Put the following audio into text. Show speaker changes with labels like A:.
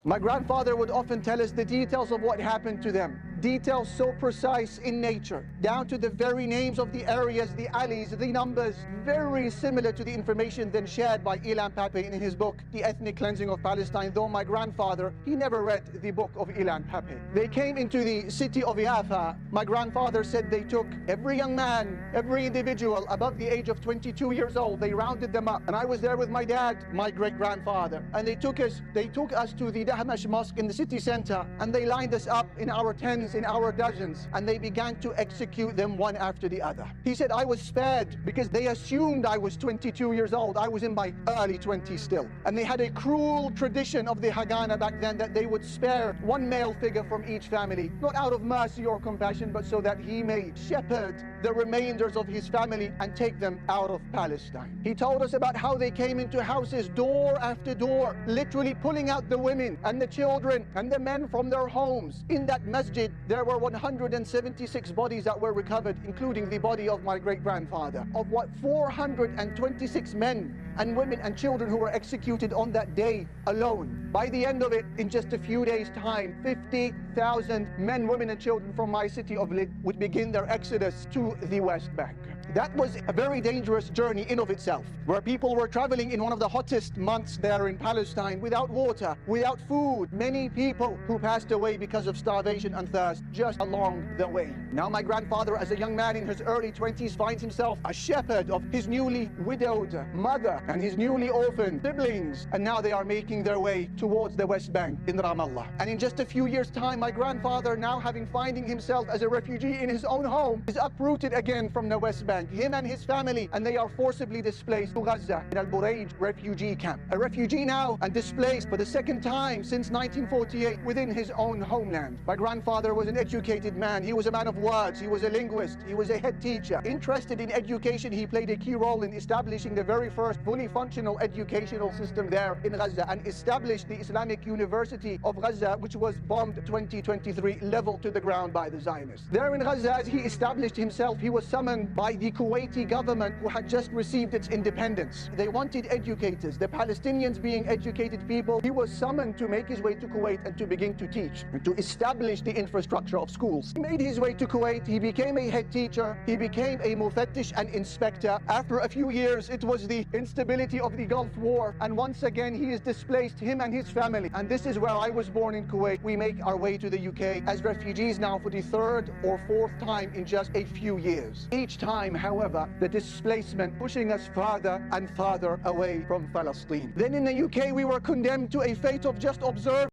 A: My grandfather would often tell us the details of what happened to them. Details so precise in nature, down to the very names of the areas, the alleys, the numbers, very similar to the information then shared by Ilan Pappé in his book, The Ethnic Cleansing of Palestine, though my grandfather, he never read the book of Ilan Pappé. They came into the city of Yafa. My grandfather said they took every young man, every individual above the age of 22 years old, they rounded them up. And I was there with my dad, my great-grandfather, and they took us to the Dahmash Mosque in the city center, and they lined us up in our tens, in our dozens, and they began to execute them one after the other. He said I was spared because they assumed I was 22 years old. I was in my early 20s still. And they had a cruel tradition of the Haganah back then that they would spare one male figure from each family, not out of mercy or compassion, but so that he may shepherd the remainders of his family and take them out of Palestine. He told us about how they came into houses door after door, literally pulling out the women and the children and the men from their homes. In that masjid, there were 176 bodies that were recovered, including the body of my great-grandfather. Of what, 426 men and women and children who were executed on that day alone. By the end of it, in just a few days' time, 50,000 men, women and children from my city of Lid would begin their exodus to the West Bank. That was a very dangerous journey in of itself, where people were traveling in one of the hottest months there in Palestine without water, without food. Many people who passed away because of starvation and thirst just along the way. Now my grandfather, as a young man in his early 20s, finds himself a shepherd of his newly widowed mother and his newly orphaned siblings, and now they are making their way towards the West Bank in Ramallah. And in just a few years' time, my grandfather, now finding himself as a refugee in his own home, is uprooted again from the West Bank, him and his family, and they are forcibly displaced to Gaza in Al-Burayj refugee camp. A refugee now and displaced for the second time since 1948 within his own homeland. My grandfather was an educated man. He was a man of words. He was a linguist. He was a head teacher. Interested in education, he played a key role in establishing the very first fully functional educational system there in Gaza, and established the Islamic University of Gaza, which was bombed 2023, leveled to the ground by the Zionists. There in Gaza, as he established himself, he was summoned by the Kuwaiti government, who had just received its independence. They wanted educators, the Palestinians being educated people. He was summoned to make his way to Kuwait and to begin to teach, and to establish the infrastructure of schools. He made his way to Kuwait. He became a head teacher. He became a mufettish and inspector. After a few years, it was the instability of the Gulf War, and once again he is displaced, him and his family. And this is where I was born, in Kuwait. We make our way to the UK as refugees now for the third or fourth time in just a few years. Each time, however, the displacement pushing us farther and farther away from Palestine. Then in the UK, we were condemned to a fate of just observe